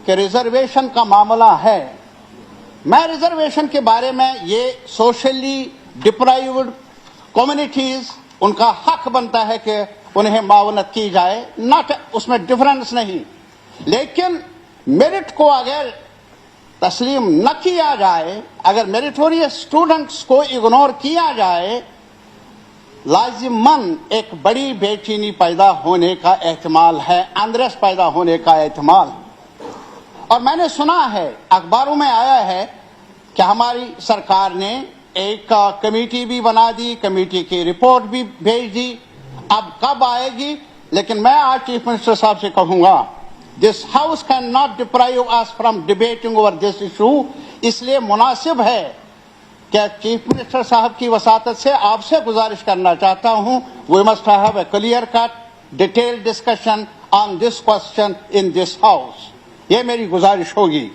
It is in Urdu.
کہ ریزرویشن کا معاملہ ہے. میں ریزرویشن کے بارے میں یہ سوشلی ڈپرائیوڈ کمیونٹیز ان کا حق بنتا ہے کہ انہیں معاونت کی جائے، اس میں ڈفرنس نہیں، لیکن میرٹ کو اگر تسلیم نہ کیا جائے، اگر میریٹوریس اسٹوڈنٹس کو اگنور کیا جائے، لازماً ایک بڑی بے چینی پیدا ہونے کا احتمال ہے، انریسٹ پیدا ہونے کا احتمال. اور میں نے سنا ہے، اخباروں میں آیا ہے کہ ہماری سرکار نے ایک کمیٹی بھی بنا دی، کمیٹی کی رپورٹ بھی بھیج دی. اب کب آئے گی؟ لیکن میں آج چیف منسٹر صاحب سے کہوں گا، this house can not deprive us from debating over this issue. اس لیے مناسب ہے کہ چیف منسٹر صاحب کی وساطت سے آپ سے گزارش کرنا چاہتا ہوں، we must have a clear cut detail discussion on this question in this house. یہ میری گزارش ہوگی.